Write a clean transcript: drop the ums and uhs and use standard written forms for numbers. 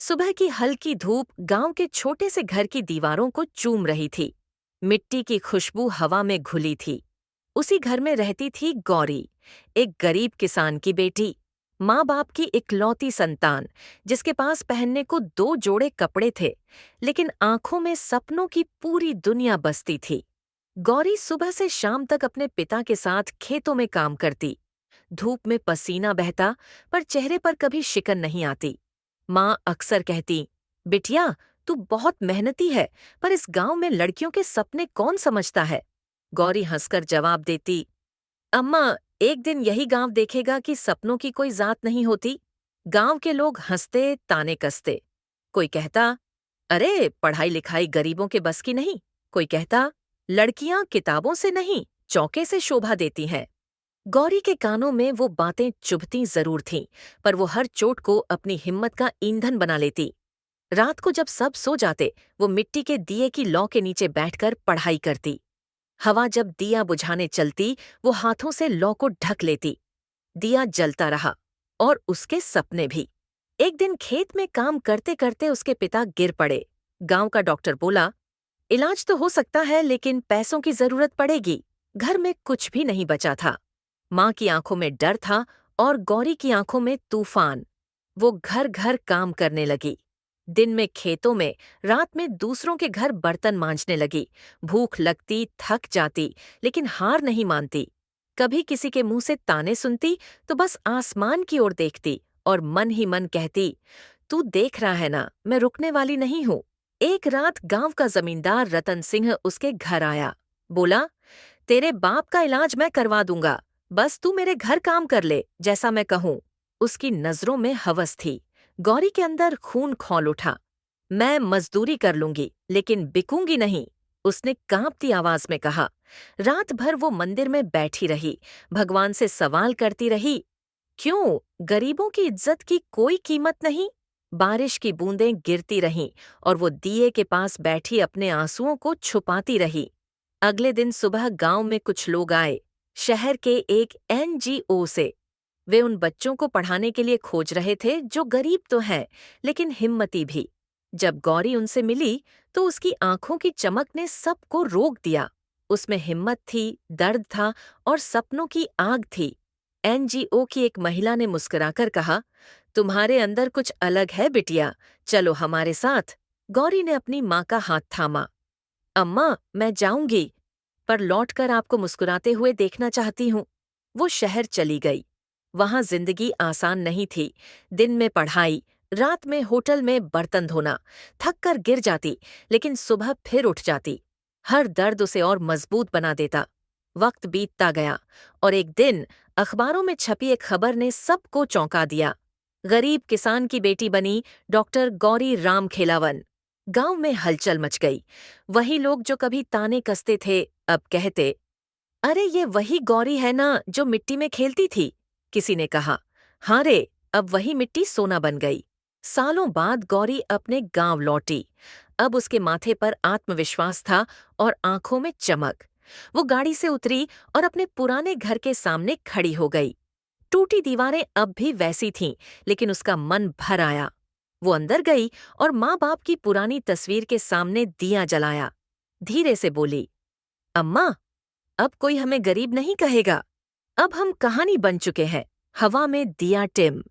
सुबह की हल्की धूप गांव के छोटे से घर की दीवारों को चूम रही थी। मिट्टी की खुशबू हवा में घुली थी। उसी घर में रहती थी गौरी, एक गरीब किसान की बेटी, माँ बाप की इकलौती संतान, जिसके पास पहनने को दो जोड़े कपड़े थे, लेकिन आंखों में सपनों की पूरी दुनिया बसती थी। गौरी सुबह से शाम तक अपने पिता के साथ खेतों में काम करती। धूप में पसीना बहता, पर चेहरे पर कभी शिकन नहीं आती। माँ अक्सर कहती, बिटिया, तू बहुत मेहनती है, पर इस गांव में लड़कियों के सपने कौन समझता है। गौरी हंसकर जवाब देती, अम्मा, एक दिन यही गांव देखेगा कि सपनों की कोई जात नहीं होती। गांव के लोग हंसते, ताने कसते। कोई कहता, अरे पढ़ाई लिखाई गरीबों के बस की नहीं। कोई कहता, लड़कियां किताबों से नहीं, चौके से शोभा देती हैं। गौरी के कानों में वो बातें चुभती जरूर थीं, पर वो हर चोट को अपनी हिम्मत का ईंधन बना लेती। रात को जब सब सो जाते, वो मिट्टी के दिए की लौ के नीचे बैठकर पढ़ाई करती। हवा जब दिया बुझाने चलती, वो हाथों से लौ को ढक लेती। दिया जलता रहा, और उसके सपने भी। एक दिन खेत में काम करते करते उसके पिता गिर पड़े। गांव का डॉक्टर बोला, इलाज तो हो सकता है, लेकिन पैसों की जरूरत पड़ेगी। घर में कुछ भी नहीं बचा था। माँ की आंखों में डर था, और गौरी की आंखों में तूफान। वो घर घर काम करने लगी। दिन में खेतों में, रात में दूसरों के घर बर्तन मांजने लगी। भूख लगती, थक जाती, लेकिन हार नहीं मानती। कभी किसी के मुंह से ताने सुनती तो बस आसमान की ओर देखती और मन ही मन कहती, तू देख रहा है ना, मैं रुकने वाली नहीं हूँ। एक रात गांव का जमींदार रतन सिंह उसके घर आया। बोला, तेरे बाप का इलाज मैं करवा दूंगा, बस तू मेरे घर काम कर ले, जैसा मैं कहूँ। उसकी नजरों में हवस थी। गौरी के अंदर खून खौल उठा। मैं मजदूरी कर लूंगी, लेकिन बिकूंगी नहीं, उसने कांपती आवाज में कहा। रात भर वो मंदिर में बैठी रही, भगवान से सवाल करती रही, क्यों गरीबों की इज्जत की कोई कीमत नहीं। बारिश की बूंदें गिरती रहीं, और वो दिए के पास बैठी अपने आंसुओं को छुपाती रही। अगले दिन सुबह गांव में कुछ लोग आए, शहर के एक एनजीओ से। वे उन बच्चों को पढ़ाने के लिए खोज रहे थे जो गरीब तो हैं, लेकिन हिम्मती भी। जब गौरी उनसे मिली, तो उसकी आंखों की चमक ने सबको रोक दिया। उसमें हिम्मत थी, दर्द था, और सपनों की आग थी। एनजीओ की एक महिला ने मुस्कुराकर कहा, तुम्हारे अंदर कुछ अलग है बिटिया, चलो हमारे साथ। गौरी ने अपनी माँ का हाथ थामा। अम्मा, मैं जाऊंगी, पर लौटकर आपको मुस्कुराते हुए देखना चाहती हूँ। वो शहर चली गई। वहां जिंदगी आसान नहीं थी। दिन में पढ़ाई, रात में होटल में बर्तन धोना। थक कर गिर जाती, लेकिन सुबह फिर उठ जाती। हर दर्द उसे और मजबूत बना देता। वक्त बीतता गया, और एक दिन अखबारों में छपी एक खबर ने सबको चौंका दिया। गरीब किसान की बेटी बनी डॉक्टर गौरी राम खेलावन। गांव में हलचल मच गई। वही लोग जो कभी ताने कसते थे, अब कहते, अरे ये वही गौरी है ना जो मिट्टी में खेलती थी। किसी ने कहा, हाँ रे, अब वही मिट्टी सोना बन गई। सालों बाद गौरी अपने गांव लौटी। अब उसके माथे पर आत्मविश्वास था, और आंखों में चमक। वो गाड़ी से उतरी और अपने पुराने घर के सामने खड़ी हो गई। टूटी दीवारें अब भी वैसी थीं, लेकिन उसका मन भर आया। वो अंदर गई और माँ बाप की पुरानी तस्वीर के सामने दिया जलाया। धीरे से बोली, अम्मा, अब कोई हमें गरीब नहीं कहेगा। अब हम कहानी बन चुके हैं। हवा में दिया टिम।